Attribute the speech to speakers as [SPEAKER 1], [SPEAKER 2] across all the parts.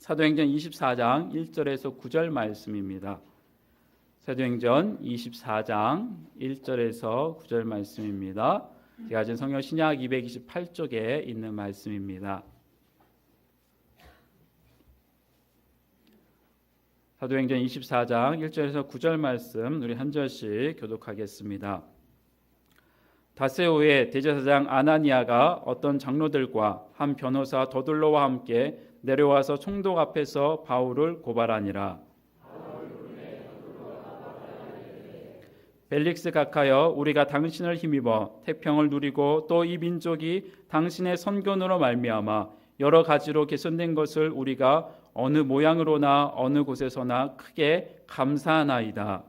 [SPEAKER 1] 사도행전 24장 1절에서 9절 말씀입니다. 사도행전 24장 1절에서 9절 말씀입니다. 제가 가진 성경 신약 228쪽에 있는 말씀입니다. 사도행전 24장 1절에서 9절 말씀 우리 한 절씩 교독하겠습니다. 닷새 후에 대제사장 아나니아가 어떤 장로들과 한 변호사 더둘로와 함께 내려와서 총독 앞에서 바울을 고발하니라. 벨릭스 각하여, 우리가 당신을 힘입어 태평을 누리고 또 이 민족이 당신의 선견으로 말미암아 여러 가지로 개선된 것을 우리가 어느 모양으로나 어느 곳에서나 크게 감사하나이다.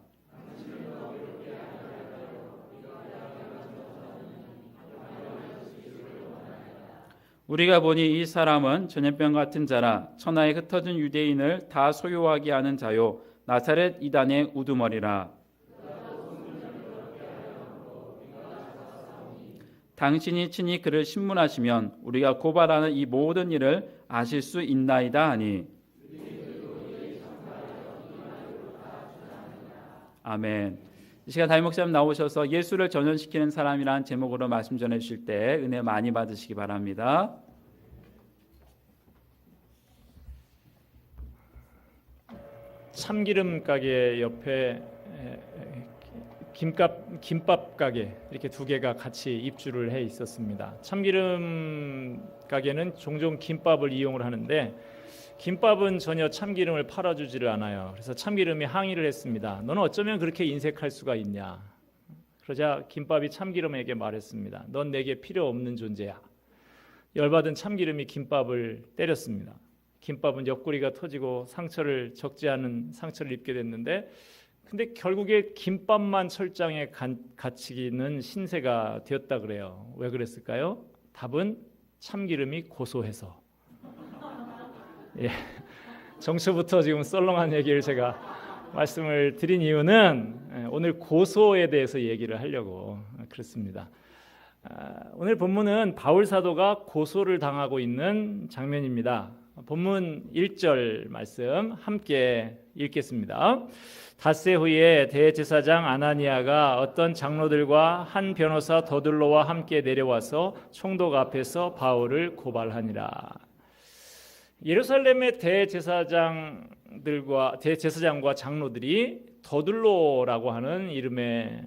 [SPEAKER 1] 우리가 보니 이 사람은 전염병 같은 자라 천하에 흩어진 유대인을 다 소유하게 하는 자요 나사렛 이단의 우두머리라. 당신이 친히 그를 신문하시면 우리가 고발하는 이 모든 일을 아실 수 있나이다 하니. 아멘. 이 시간 담임 목사님 나오셔서 예수를 전염시키는 사람이라는 제목으로 말씀 전해 주실 때 은혜 많이 받으시기 바랍니다.
[SPEAKER 2] 참기름 가게 옆에 김밥 가게 이렇게 두 개가 같이 입주를 해 있었습니다. 참기름 가게는 종종 김밥을 이용을 하는데 김밥은 전혀 참기름을 팔아주지를 않아요. 그래서 참기름이 항의를 했습니다. 너는 어쩌면 그렇게 인색할 수가 있냐. 그러자 김밥이 참기름에게 말했습니다. 넌 내게 필요 없는 존재야. 열받은 참기름이 김밥을 때렸습니다. 김밥은 옆구리가 터지고 적지 않은 상처를 입게 됐는데, 근데 결국에 김밥만 철장에 갇히기는 신세가 되었다 그래요. 왜 그랬을까요? 답은 참기름이 고소해서. 예, 정초부터 지금 썰렁한 얘기를 제가 말씀을 드린 이유는 오늘 고소에 대해서 얘기를 하려고 그렇습니다. 오늘 본문은 바울 사도가 고소를 당하고 있는 장면입니다. 본문 1절 말씀 함께 읽겠습니다. 닷새 후에 대제사장 아나니아가 어떤 장로들과 한 변호사 더둘로와 함께 내려와서 총독 앞에서 바울을 고발하니라. 예루살렘의 대제사장과 장로들이 더둘로라고 하는 이름의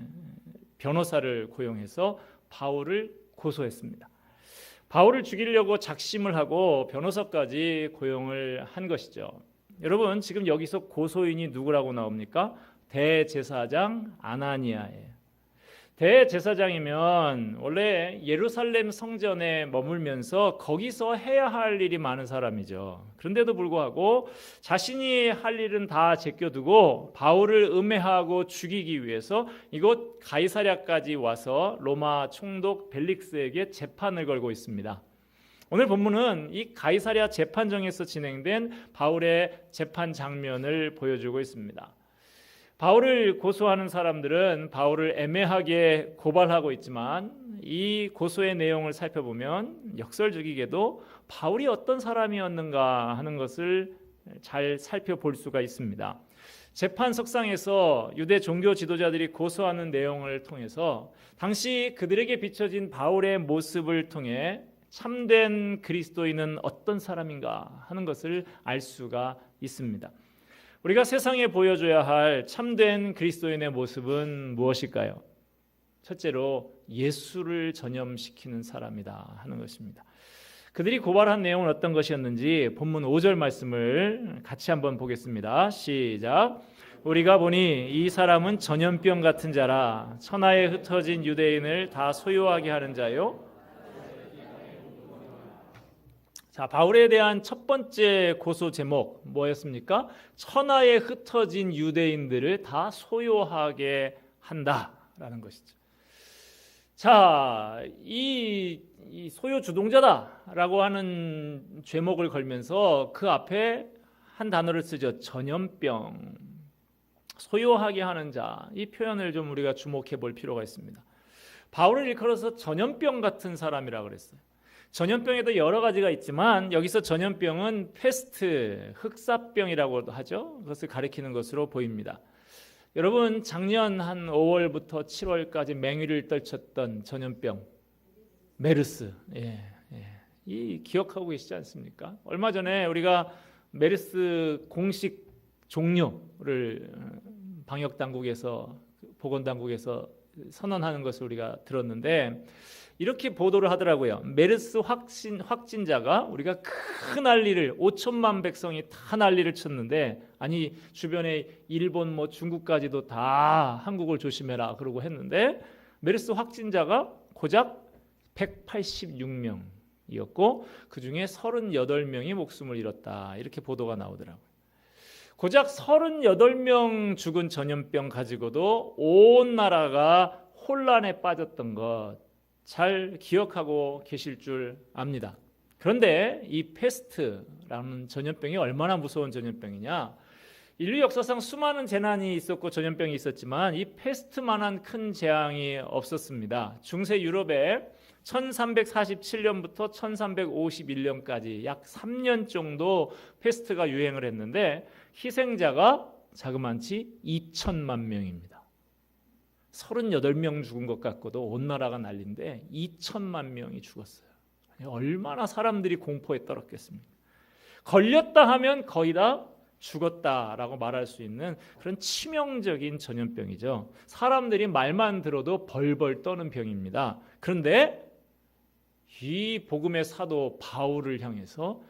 [SPEAKER 2] 변호사를 고용해서 바울을 고소했습니다. 바울을 죽이려고 작심을 하고 변호사까지 고용을 한 것이죠. 여러분, 지금 여기서 고소인이 누구라고 나옵니까? 대제사장 아나니아예요. 대제사장이면 원래 예루살렘 성전에 머물면서 거기서 해야 할 일이 많은 사람이죠. 그런데도 불구하고 자신이 할 일은 다 제껴두고 바울을 음해하고 죽이기 위해서 이곳 가이사랴까지 와서 로마 총독 벨릭스에게 재판을 걸고 있습니다. 오늘 본문은 이 가이사랴 재판정에서 진행된 바울의 재판 장면을 보여주고 있습니다. 바울을 고소하는 사람들은 바울을 애매하게 고발하고 있지만 이 고소의 내용을 살펴보면 역설적이게도 바울이 어떤 사람이었는가 하는 것을 잘 살펴볼 수가 있습니다. 재판석상에서 유대 종교 지도자들이 고소하는 내용을 통해서 당시 그들에게 비춰진 바울의 모습을 통해 참된 그리스도인은 어떤 사람인가 하는 것을 알 수가 있습니다. 우리가 세상에 보여줘야 할 참된 그리스도인의 모습은 무엇일까요? 첫째로 예수를 전염시키는 사람이다 하는 것입니다. 그들이 고발한 내용은 어떤 것이었는지 본문 5절 말씀을 같이 한번 보겠습니다. 시작. 우리가 보니 이 사람은 전염병 같은 자라 천하에 흩어진 유대인을 다 소유하게 하는 자요. 자, 바울에 대한 첫 번째 고소 제목 뭐였습니까? 천하에 흩어진 유대인들을 다 소유하게 한다라는 것이죠. 자, 이 소유 주동자다라고 하는 제목을 걸면서 그 앞에 한 단어를 쓰죠. 전염병, 소유하게 하는 자. 이 표현을 좀 우리가 주목해 볼 필요가 있습니다. 바울을 일컬어서 전염병 같은 사람이라고 그랬어요. 전염병에도 여러 가지가 있지만 여기서 전염병은 페스트, 흑사병이라고도 하죠. 그것을 가리키는 것으로 보입니다. 여러분, 작년 한 5월부터 7월까지 맹위를 떨쳤던 전염병 메르스, 이 기억하고 계시지 않습니까? 얼마 전에 우리가 메르스 공식 종료를 방역 당국에서, 보건 당국에서 선언하는 것을 우리가 들었는데, 이렇게 보도를 하더라고요. 메르스 확진자가 우리가 큰 난리를, 5천만 백성이 다 난리를 쳤는데, 아니 주변에 일본 뭐 중국까지도 다 한국을 조심해라 그러고 했는데, 메르스 확진자가 고작 186명이었고 그 중에 38명이 목숨을 잃었다, 이렇게 보도가 나오더라고요. 고작 38명 죽은 전염병 가지고도 온 나라가 혼란에 빠졌던 것 잘 기억하고 계실 줄 압니다. 그런데 이 페스트라는 전염병이 얼마나 무서운 전염병이냐, 인류 역사상 수많은 재난이 있었고 전염병이 있었지만 이 페스트만한 큰 재앙이 없었습니다. 중세 유럽에 1347년부터 1351년까지 약 3년 정도 페스트가 유행을 했는데 희생자가 자그만치 2천만 명입니다. 38명 죽은 것 같고도 온 나라가 난리인데 2천만 명이 죽었어요. 얼마나 사람들이 공포에 떨었겠습니까? 걸렸다 하면 거의 다 죽었다라고 말할 수 있는 그런 치명적인 전염병이죠. 사람들이 말만 들어도 벌벌 떠는 병입니다. 그런데 이 복음의 사도 바울을 향해서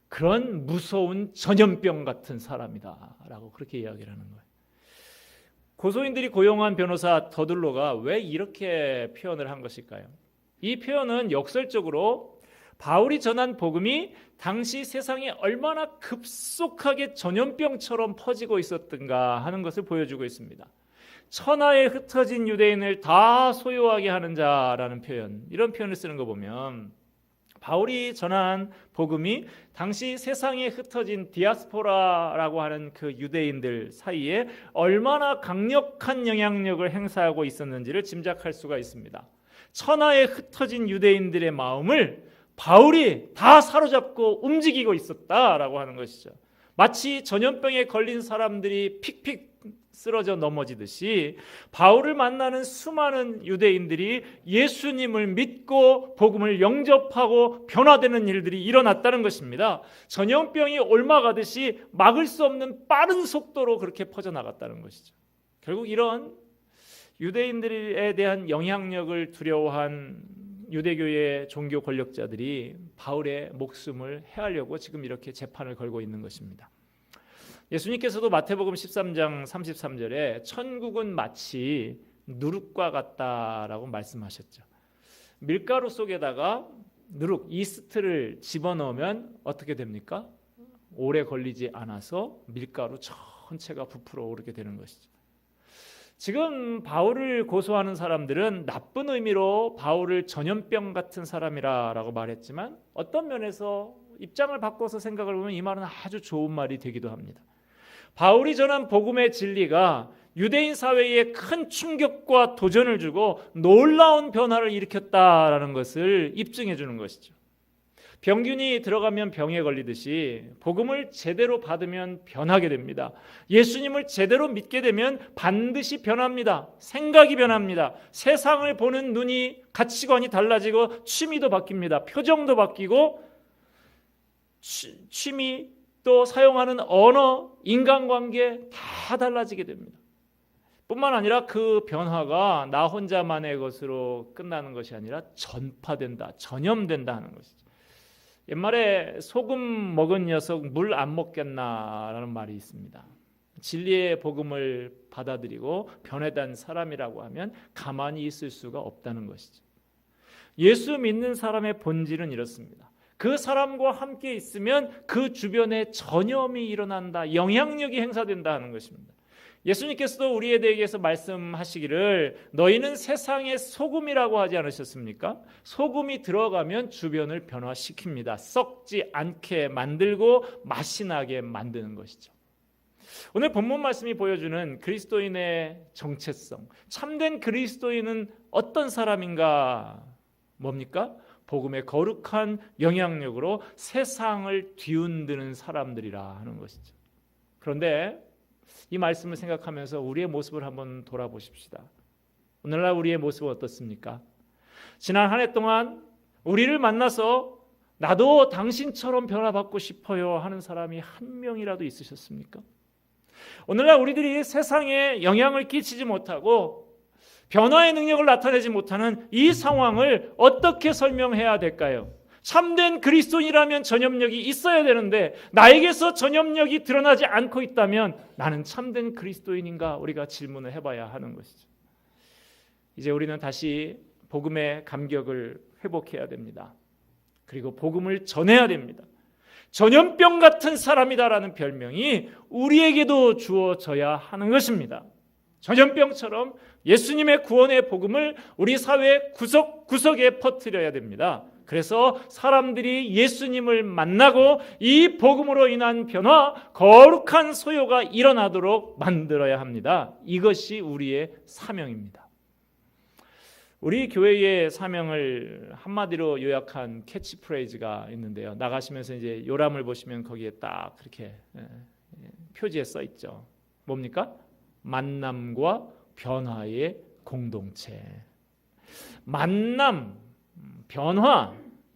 [SPEAKER 2] 그런 무서운 전염병 같은 사람이다라고 그렇게 이야기를 하는 거예요. 고소인들이 고용한 변호사 더들로가 왜 이렇게 표현을 한 것일까요? 이 표현은 역설적으로 바울이 전한 복음이 당시 세상에 얼마나 급속하게 전염병처럼 퍼지고 있었던가 하는 것을 보여주고 있습니다. 천하에 흩어진 유대인을 다 소유하게 하는 자라는 표현, 이런 표현을 쓰는 거 보면 바울이 전한 복음이 당시 세상에 흩어진 디아스포라라고 하는 그 유대인들 사이에 얼마나 강력한 영향력을 행사하고 있었는지를 짐작할 수가 있습니다. 천하에 흩어진 유대인들의 마음을 바울이 다 사로잡고 움직이고 있었다라고 하는 것이죠. 마치 전염병에 걸린 사람들이 픽픽 쓰러져 넘어지듯이 바울을 만나는 수많은 유대인들이 예수님을 믿고 복음을 영접하고 변화되는 일들이 일어났다는 것입니다. 전염병이 옮아가듯이 막을 수 없는 빠른 속도로 그렇게 퍼져나갔다는 것이죠. 결국 이런 유대인들에 대한 영향력을 두려워한 유대교의 종교 권력자들이 바울의 목숨을 해하려고 지금 이렇게 재판을 걸고 있는 것입니다. 예수님께서도 마태복음 13장 33절에 천국은 마치 누룩과 같다라고 말씀하셨죠. 밀가루 속에다가 누룩, 이스트를 집어넣으면 어떻게 됩니까? 오래 걸리지 않아서 밀가루 전체가 부풀어 오르게 되는 것이죠. 지금 바울을 고소하는 사람들은 나쁜 의미로 바울을 전염병 같은 사람이라고 말했지만 어떤 면에서 입장을 바꿔서 생각을 보면 이 말은 아주 좋은 말이 되기도 합니다. 바울이 전한 복음의 진리가 유대인 사회에 큰 충격과 도전을 주고 놀라운 변화를 일으켰다라는 것을 입증해 주는 것이죠. 병균이 들어가면 병에 걸리듯이 복음을 제대로 받으면 변하게 됩니다. 예수님을 제대로 믿게 되면 반드시 변합니다. 생각이 변합니다. 세상을 보는 눈이, 가치관이 달라지고 취미도 바뀝니다. 표정도 바뀌고 취미 또 사용하는 언어, 인간관계 다 달라지게 됩니다. 뿐만 아니라 그 변화가 나 혼자만의 것으로 끝나는 것이 아니라 전파된다, 전염된다 하는 것이죠. 옛말에 소금 먹은 녀석 물 안 먹겠나라는 말이 있습니다. 진리의 복음을 받아들이고 변해단 사람이라고 하면 가만히 있을 수가 없다는 것이죠. 예수 믿는 사람의 본질은 이렇습니다. 그 사람과 함께 있으면 그 주변에 전염이 일어난다, 영향력이 행사된다 하는 것입니다. 예수님께서도 우리에 대해서 말씀하시기를 너희는 세상의 소금이라고 하지 않으셨습니까? 소금이 들어가면 주변을 변화시킵니다. 썩지 않게 만들고 맛이 나게 만드는 것이죠. 오늘 본문 말씀이 보여주는 그리스도인의 정체성, 참된 그리스도인은 어떤 사람인가? 뭡니까? 복음의 거룩한 영향력으로 세상을 뒤흔드는 사람들이라 하는 것이죠. 그런데 이 말씀을 생각하면서 우리의 모습을 한번 돌아보십시다. 오늘날 우리의 모습은 어떻습니까? 지난 한 해 동안 우리를 만나서 나도 당신처럼 변화받고 싶어요 하는 사람이 한 명이라도 있으셨습니까? 오늘날 우리들이 세상에 영향을 끼치지 못하고 변화의 능력을 나타내지 못하는 이 상황을 어떻게 설명해야 될까요? 참된 그리스도인이라면 전염력이 있어야 되는데 나에게서 전염력이 드러나지 않고 있다면 나는 참된 그리스도인인가 우리가 질문을 해봐야 하는 것이죠. 이제 우리는 다시 복음의 감격을 회복해야 됩니다. 그리고 복음을 전해야 됩니다. 전염병 같은 사람이다라는 별명이 우리에게도 주어져야 하는 것입니다. 전염병처럼 예수님의 구원의 복음을 우리 사회 구석구석에 퍼뜨려야 됩니다. 그래서 사람들이 예수님을 만나고 이 복음으로 인한 변화, 거룩한 소요가 일어나도록 만들어야 합니다. 이것이 우리의 사명입니다. 우리 교회의 사명을 한마디로 요약한 캐치프레이즈가 있는데요. 나가시면서 이제 요람을 보시면 거기에 딱 그렇게 표지에 써 있죠. 뭡니까? 만남과 변화의 공동체. 만남, 변화,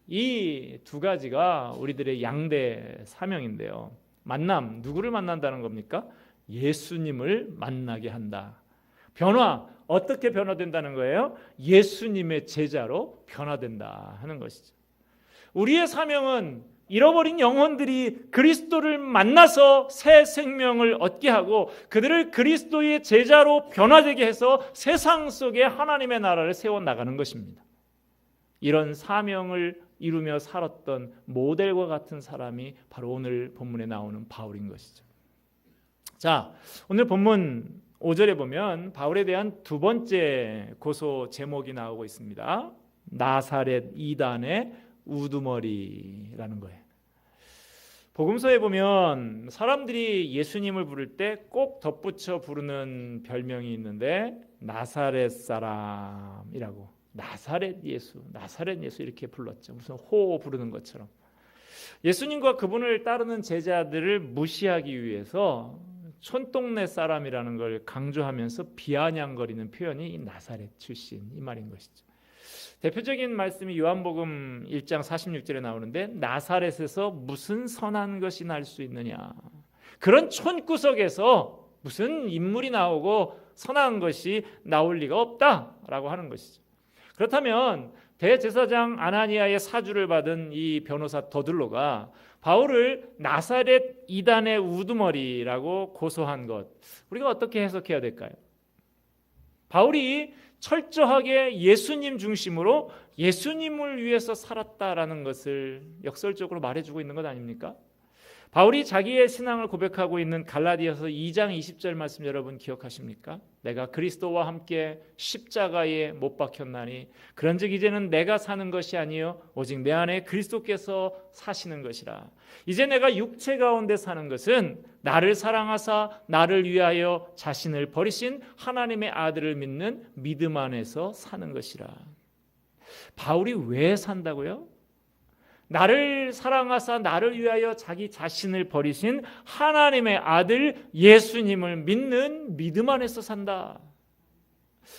[SPEAKER 2] 이 두 가지가 우리들의 양대 사명인데요. 만남, 누구를 만난다는 겁니까? 예수님을 만나게 한다. 변화, 어떻게 변화된다는 거예요? 예수님의 제자로 변화된다 하는 것이죠. 우리의 사명은 잃어버린 영혼들이 그리스도를 만나서 새 생명을 얻게 하고 그들을 그리스도의 제자로 변화되게 해서 세상 속에 하나님의 나라를 세워나가는 것입니다. 이런 사명을 이루며 살았던 모델과 같은 사람이 바로 오늘 본문에 나오는 바울인 것이죠. 자, 오늘 본문 5절에 보면 바울에 대한 두 번째 고소 제목이 나오고 있습니다. 나사렛 이단의 우두머리라는 거예요. 복음서에 보면 사람들이 예수님을 부를 때 꼭 덧붙여 부르는 별명이 있는데 나사렛 사람이라고, 나사렛 예수 이렇게 불렀죠. 무슨 호호 부르는 것처럼. 예수님과 그분을 따르는 제자들을 무시하기 위해서 촌동네 사람이라는 걸 강조하면서 비아냥거리는 표현이 이 나사렛 출신 이 말인 것이죠. 대표적인 말씀이 요한복음 1장 46절에 나오는데 나사렛에서 무슨 선한 것이 날 수 있느냐. 그런 촌구석에서 무슨 인물이 나오고 선한 것이 나올 리가 없다라고 하는 것이죠. 그렇다면 대제사장 아나니아의 사주를 받은 이 변호사 더들로가 바울을 나사렛 이단의 우두머리라고 고소한 것, 우리가 어떻게 해석해야 될까요? 바울이 철저하게 예수님 중심으로 예수님을 위해서 살았다라는 것을 역설적으로 말해주고 있는 것 아닙니까? 바울이 자기의 신앙을 고백하고 있는 갈라디아서 2장 20절 말씀 여러분 기억하십니까? 내가 그리스도와 함께 십자가에 못 박혔나니 그런즉 이제는 내가 사는 것이 아니요 오직 내 안에 그리스도께서 사시는 것이라. 이제 내가 육체 가운데 사는 것은 나를 사랑하사 나를 위하여 자신을 버리신 하나님의 아들을 믿는 믿음 안에서 사는 것이라. 바울이 왜 산다고요? 나를 사랑하사 나를 위하여 자기 자신을 버리신 하나님의 아들 예수님을 믿는 믿음 안에서 산다.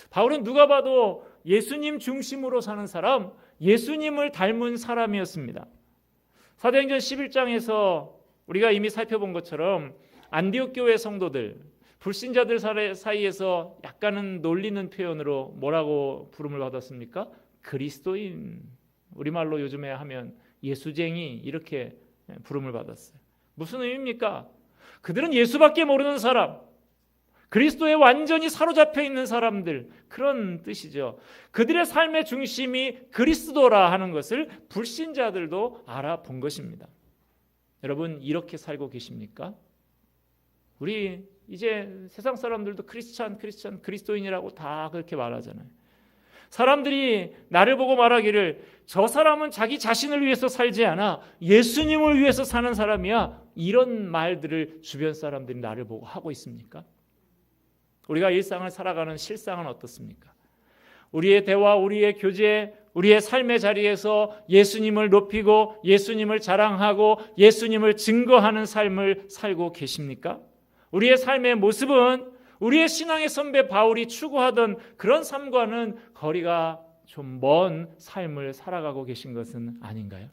[SPEAKER 2] 바울은 누가 봐도 예수님 중심으로 사는 사람, 예수님을 닮은 사람이었습니다. 사도행전 11장에서 우리가 이미 살펴본 것처럼 안디옥 교회 성도들, 불신자들 사이에서 약간은 놀리는 표현으로 뭐라고 부름을 받았습니까? 그리스도인, 우리말로 요즘에 하면 예수쟁이, 이렇게 부름을 받았어요. 무슨 의미입니까? 그들은 예수밖에 모르는 사람, 그리스도에 완전히 사로잡혀 있는 사람들, 그런 뜻이죠. 그들의 삶의 중심이 그리스도라 하는 것을 불신자들도 알아본 것입니다. 여러분, 이렇게 살고 계십니까? 우리 이제 세상 사람들도 크리스찬, 그리스도인이라고 다 그렇게 말하잖아요. 사람들이 나를 보고 말하기를 저 사람은 자기 자신을 위해서 살지 않아 예수님을 위해서 사는 사람이야, 이런 말들을 주변 사람들이 나를 보고 하고 있습니까? 우리가 일상을 살아가는 실상은 어떻습니까? 우리의 대화, 우리의 교제, 우리의 삶의 자리에서 예수님을 높이고 예수님을 자랑하고 예수님을 증거하는 삶을 살고 계십니까? 우리의 삶의 모습은 우리의 신앙의 선배 바울이 추구하던 그런 삶과는 거리가 좀 먼 삶을 살아가고 계신 것은 아닌가요?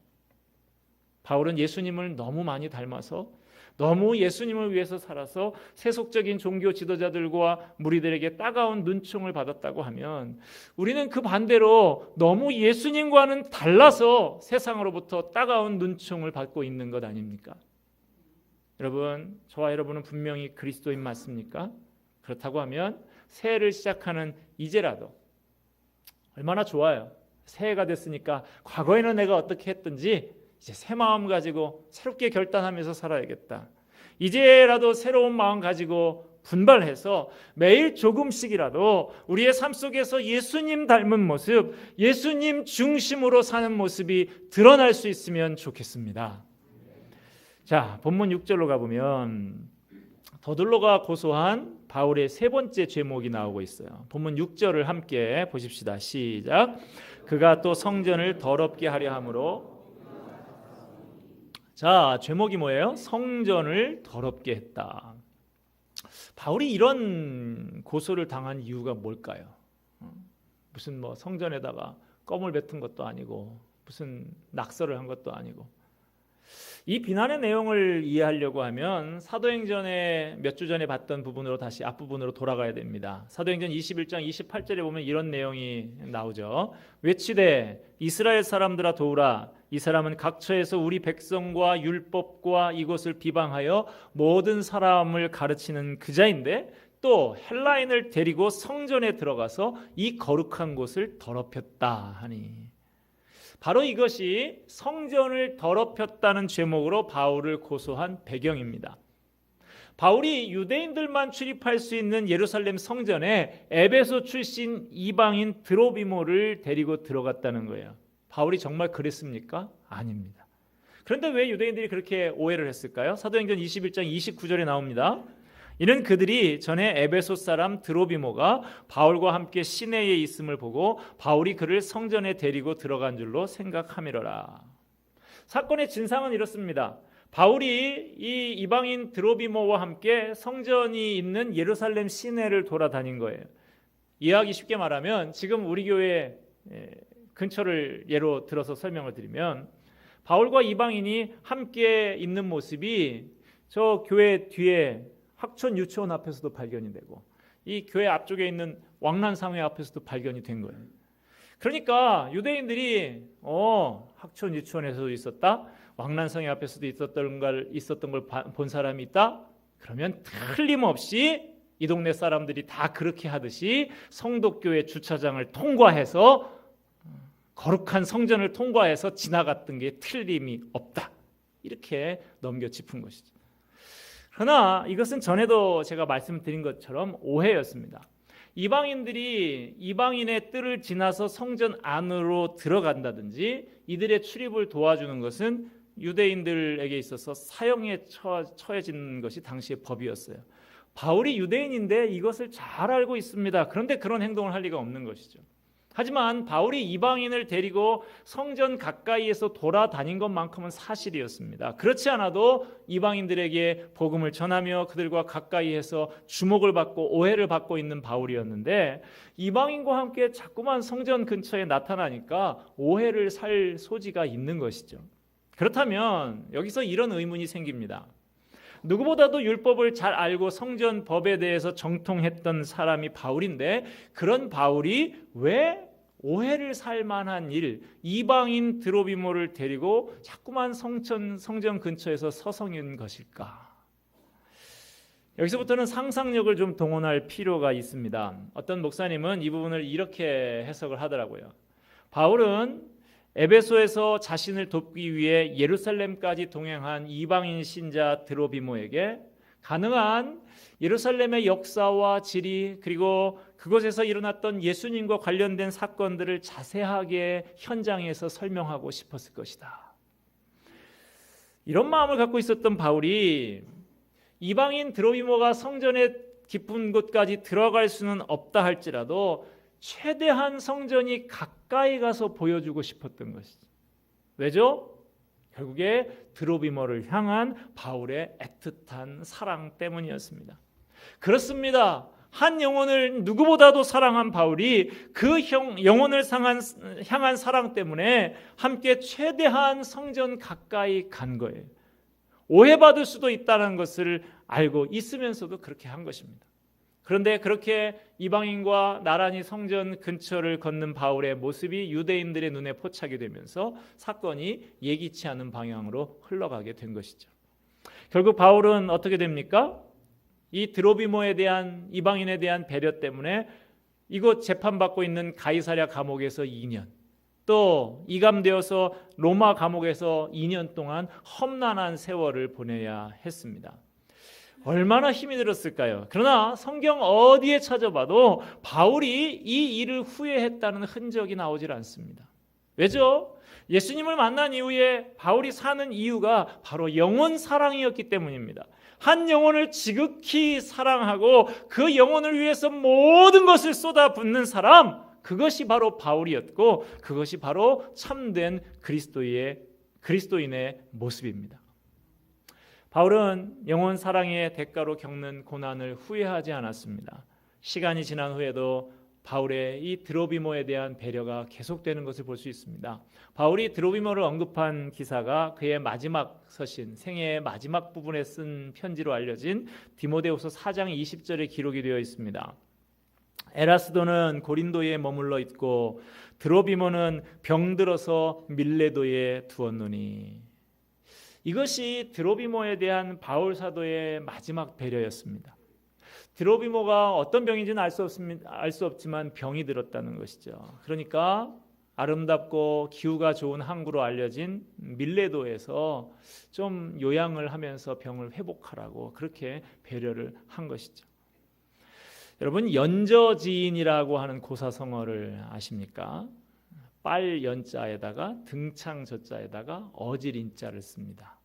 [SPEAKER 2] 바울은 예수님을 너무 많이 닮아서 너무 예수님을 위해서 살아서 세속적인 종교 지도자들과 무리들에게 따가운 눈총을 받았다고 하면 우리는 그 반대로 너무 예수님과는 달라서 세상으로부터 따가운 눈총을 받고 있는 것 아닙니까? 여러분, 저와 여러분은 분명히 그리스도인 맞습니까? 그렇다고 하면 새해를 시작하는 이제라도 얼마나 좋아요. 새해가 됐으니까 과거에는 내가 어떻게 했든지 이제 새 마음 가지고 새롭게 결단하면서 살아야겠다. 이제라도 새로운 마음 가지고 분발해서 매일 조금씩이라도 우리의 삶 속에서 예수님 닮은 모습, 예수님 중심으로 사는 모습이 드러날 수 있으면 좋겠습니다. 자, 본문 6절로 가보면 더둘로가 고소한 바울의 세 번째 제목이 나오고 있어요. 본문 6절을 함께 보십시다. 시작. 그가 또 성전을 더럽게 하려 함으로. 자, 제목이 뭐예요? 성전을 더럽게 했다. 바울이 이런 고소를 당한 이유가 뭘까요? 무슨 뭐 성전에다가 껌을 뱉은 것도 아니고 무슨 낙서를 한 것도 아니고. 이 비난의 내용을 이해하려고 하면 사도행전에 몇 주 전에 봤던 부분으로 다시 앞부분으로 돌아가야 됩니다. 사도행전 21장 28절에 보면 이런 내용이 나오죠. 외치되 이스라엘 사람들아 도우라. 이 사람은 각처에서 우리 백성과 율법과 이것을 비방하여 모든 사람을 가르치는 그자인데 또 헬라인을 데리고 성전에 들어가서 이 거룩한 곳을 더럽혔다 하니. 바로 이것이 성전을 더럽혔다는 제목으로 바울을 고소한 배경입니다. 바울이 유대인들만 출입할 수 있는 예루살렘 성전에 에베소 출신 이방인 드로비모를 데리고 들어갔다는 거예요. 바울이 정말 그랬습니까? 아닙니다. 그런데 왜 유대인들이 그렇게 오해를 했을까요? 사도행전 21장 29절에 나옵니다. 이는 그들이 전에 에베소 사람 드로비모가 바울과 함께 시내에 있음을 보고 바울이 그를 성전에 데리고 들어간 줄로 생각함이로라. 사건의 진상은 이렇습니다. 바울이 이 이방인 드로비모와 함께 성전이 있는 예루살렘 시내를 돌아다닌 거예요. 이해하기 쉽게 말하면 지금 우리 교회 근처를 예로 들어서 설명을 드리면 바울과 이방인이 함께 있는 모습이 저 교회 뒤에 학촌 유치원 앞에서도 발견이 되고 이 교회 앞쪽에 있는 왕란상회 앞에서도 발견이 된 거예요. 그러니까 유대인들이 학촌 유치원에서도 있었다, 왕란상회 앞에서도 있었던 걸 본 사람이 있다, 그러면 틀림없이 이 동네 사람들이 다 그렇게 하듯이 성덕교회 주차장을 통과해서 거룩한 성전을 통과해서 지나갔던 게 틀림이 없다, 이렇게 넘겨 짚은 것이죠. 그러나 이것은 전에도 제가 말씀드린 것처럼 오해였습니다. 이방인들이 이방인의 뜰을 지나서 성전 안으로 들어간다든지 이들의 출입을 도와주는 것은 유대인들에게 있어서 사형에 처해진 것이 당시의 법이었어요. 바울이 유대인인데 이것을 잘 알고 있습니다. 그런데 그런 행동을 할 리가 없는 것이죠. 하지만 바울이 이방인을 데리고 성전 가까이에서 돌아다닌 것만큼은 사실이었습니다. 그렇지 않아도 이방인들에게 복음을 전하며 그들과 가까이에서 주목을 받고 오해를 받고 있는 바울이었는데 이방인과 함께 자꾸만 성전 근처에 나타나니까 오해를 살 소지가 있는 것이죠. 그렇다면 여기서 이런 의문이 생깁니다. 누구보다도 율법을 잘 알고 성전 법에 대해서 정통했던 사람이 바울인데 그런 바울이 왜 오해를 살 만한 일, 이방인 드로비모를 데리고 자꾸만 성전 근처에서 서성인 것일까? 여기서부터는 상상력을 좀 동원할 필요가 있습니다. 어떤 목사님은 이 부분을 이렇게 해석을 하더라고요. 바울은 에베소에서 자신을 돕기 위해 예루살렘까지 동행한 이방인 신자 드로비모에게 가능한 예루살렘의 역사와 지리 그리고 그곳에서 일어났던 예수님과 관련된 사건들을 자세하게 현장에서 설명하고 싶었을 것이다. 이런 마음을 갖고 있었던 바울이 이방인 드로비모가 성전의 깊은 곳까지 들어갈 수는 없다 할지라도 최대한 성전이 가까이 가서 보여주고 싶었던 것이죠. 왜죠? 결국에 드로비머를 향한 바울의 애틋한 사랑 때문이었습니다. 그렇습니다. 한 영혼을 누구보다도 사랑한 바울이 그 영혼을 향한 사랑 때문에 함께 최대한 성전 가까이 간 거예요. 오해받을 수도 있다는 것을 알고 있으면서도 그렇게 한 것입니다. 그런데 그렇게 이방인과 나란히 성전 근처를 걷는 바울의 모습이 유대인들의 눈에 포착이 되면서 사건이 예기치 않은 방향으로 흘러가게 된 것이죠. 결국 바울은 어떻게 됩니까? 이 드로비모에 대한 이방인에 대한 배려 때문에 이곳 재판받고 있는 가이사랴 감옥에서 2년, 또 이감되어서 로마 감옥에서 2년 동안 험난한 세월을 보내야 했습니다. 얼마나 힘이 들었을까요? 그러나 성경 어디에 찾아봐도 바울이 이 일을 후회했다는 흔적이 나오질 않습니다. 왜죠? 예수님을 만난 이후에 바울이 사는 이유가 바로 영혼 사랑이었기 때문입니다. 한 영혼을 지극히 사랑하고 그 영혼을 위해서 모든 것을 쏟아붓는 사람, 그것이 바로 바울이었고 그것이 바로 참된 그리스도인의 모습입니다. 바울은 영혼 사랑의 대가로 겪는 고난을 후회하지 않았습니다. 시간이 지난 후에도 바울의 이 드로비모에 대한 배려가 계속되는 것을 볼 수 있습니다. 바울이 드로비모를 언급한 기사가 그의 마지막 서신, 생애의 마지막 부분에 쓴 편지로 알려진 디모데후서 4장 20절에 기록이 되어 있습니다. 에라스도는 고린도에 머물러 있고 드로비모는 병들어서 밀레도에 두었노니. 이것이 드로비모에 대한 바울 사도의 마지막 배려였습니다. 드로비모가 어떤 병인지는 알 수 없지만 병이 들었다는 것이죠. 그러니까 아름답고 기후가 좋은 항구로 알려진 밀레도에서 좀 요양을 하면서 병을 회복하라고 그렇게 배려를 한 것이죠. 여러분, 연저지인이라고 하는 고사성어를 아십니까? 빨 연자에다가 등창 저자에다가 어질인자를 씁니다.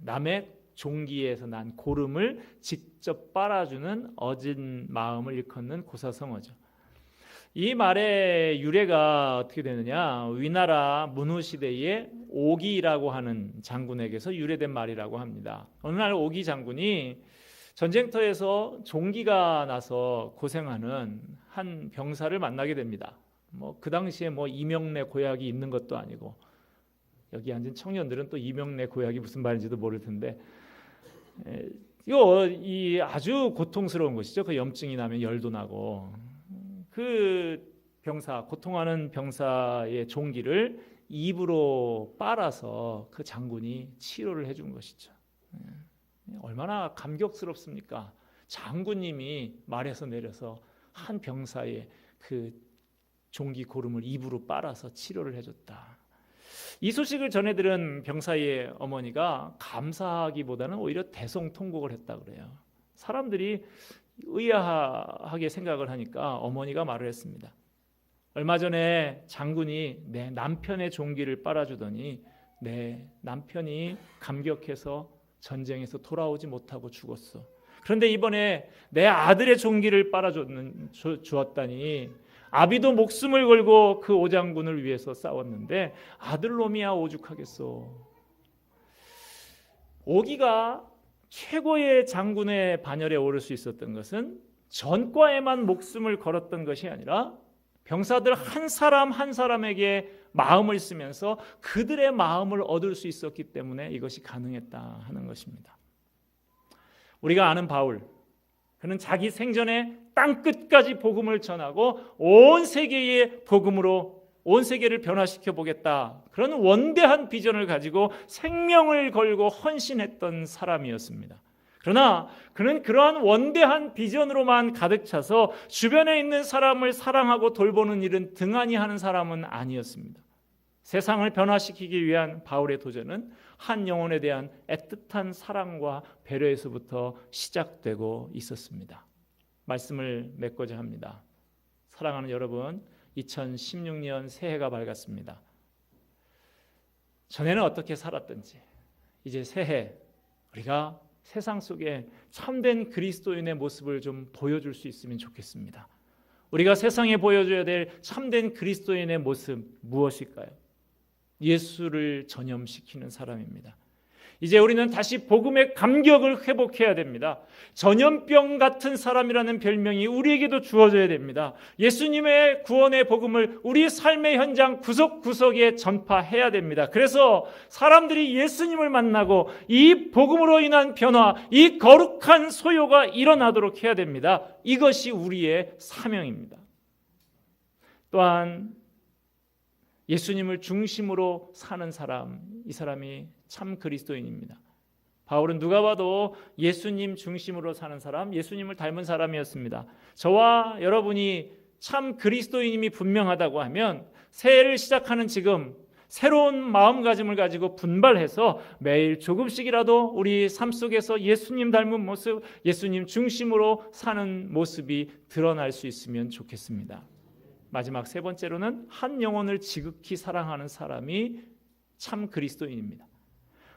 [SPEAKER 2] 남의 종기에서 난 고름을 직접 빨아주는 어진 마음을 일컫는 고사성어죠. 이 말의 유래가 어떻게 되느냐? 위나라 문후 시대의 오기라고 하는 장군에게서 유래된 말이라고 합니다. 어느 날 오기 장군이 전쟁터에서 종기가 나서 고생하는 한 병사를 만나게 됩니다. 그 당시에 이명래 고약이 있는 것도 아니고, 여기 앉은 청년들은 또 이명래 고약이 무슨 말인지도 모를 텐데, 이 아주 고통스러운 것이죠. 그 염증이 나면 열도 나고, 그 병사, 고통하는 병사의 종기를 입으로 빨아서 그 장군이 치료를 해준 것이죠. 얼마나 감격스럽습니까? 장군님이 말에서 내려서 한 병사의 그 종기 고름을 입으로 빨아서 치료를 해줬다. 이 소식을 전해들은 병사의 어머니가 감사하기보다는 오히려 대성통곡을 했다 그래요. 사람들이 의아하게 생각을 하니까 어머니가 말을 했습니다. 얼마 전에 장군이 내 남편의 종기를 빨아주더니 내 남편이 감격해서 전쟁에서 돌아오지 못하고 죽었어. 그런데 이번에 내 아들의 종기를 빨아주었다니 아비도 목숨을 걸고 그 오장군을 위해서 싸웠는데 아들놈이야 오죽하겠소. 오기가 최고의 장군의 반열에 오를 수 있었던 것은 전과에만 목숨을 걸었던 것이 아니라 병사들 한 사람 한 사람에게 마음을 쓰면서 그들의 마음을 얻을 수 있었기 때문에 이것이 가능했다 하는 것입니다. 우리가 아는 바울, 그는 자기 생전에 땅끝까지 복음을 전하고 온 세계의 복음으로 온 세계를 변화시켜 보겠다, 그런 원대한 비전을 가지고 생명을 걸고 헌신했던 사람이었습니다. 그러나 그는 그러한 원대한 비전으로만 가득 차서 주변에 있는 사람을 사랑하고 돌보는 일은 등한히 하는 사람은 아니었습니다. 세상을 변화시키기 위한 바울의 도전은 한 영혼에 대한 애틋한 사랑과 배려에서부터 시작되고 있었습니다. 말씀을 맺고자 합니다. 사랑하는 여러분, 2016년 새해가 밝았습니다. 전에는 어떻게 살았던지 이제 새해 우리가 세상 속에 참된 그리스도인의 모습을 좀 보여줄 수 있으면 좋겠습니다. 우리가 세상에 보여줘야 될 참된 그리스도인의 모습 무엇일까요? 예수를 전염시키는 사람입니다. 이제 우리는 다시 복음의 감격을 회복해야 됩니다. 전염병 같은 사람이라는 별명이 우리에게도 주어져야 됩니다. 예수님의 구원의 복음을 우리 삶의 현장 구석구석에 전파해야 됩니다. 그래서 사람들이 예수님을 만나고 이 복음으로 인한 변화, 이 거룩한 소요가 일어나도록 해야 됩니다. 이것이 우리의 사명입니다. 또한 예수님을 중심으로 사는 사람, 이 사람이 참 그리스도인입니다. 바울은 누가 봐도 예수님 중심으로 사는 사람, 예수님을 닮은 사람이었습니다. 저와 여러분이 참 그리스도인임이 분명하다고 하면 새해를 시작하는 지금 새로운 마음가짐을 가지고 분발해서 매일 조금씩이라도 우리 삶 속에서 예수님 닮은 모습, 예수님 중심으로 사는 모습이 드러날 수 있으면 좋겠습니다. 마지막 세 번째로는 한 영혼을 지극히 사랑하는 사람이 참 그리스도인입니다.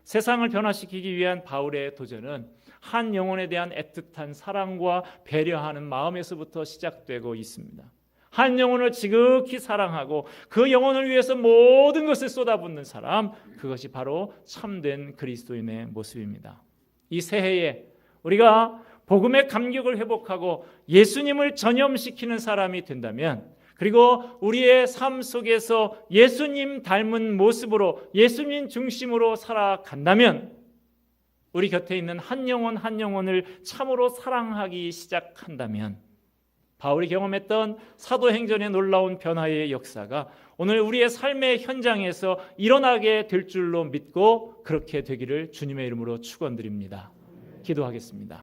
[SPEAKER 2] 세상을 변화시키기 위한 바울의 도전은 한 영혼에 대한 애틋한 사랑과 배려하는 마음에서부터 시작되고 있습니다. 한 영혼을 지극히 사랑하고 그 영혼을 위해서 모든 것을 쏟아붓는 사람, 그것이 바로 참된 그리스도인의 모습입니다. 이 새해에 우리가 복음의 감격을 회복하고 예수님을 전염시키는 사람이 된다면, 그리고 우리의 삶 속에서 예수님 닮은 모습으로 예수님 중심으로 살아간다면 우리 곁에 있는 한 영혼 한 영혼을 참으로 사랑하기 시작한다면 바울이 경험했던 사도행전의 놀라운 변화의 역사가 오늘 우리의 삶의 현장에서 일어나게 될 줄로 믿고 그렇게 되기를 주님의 이름으로 축원드립니다. 기도하겠습니다.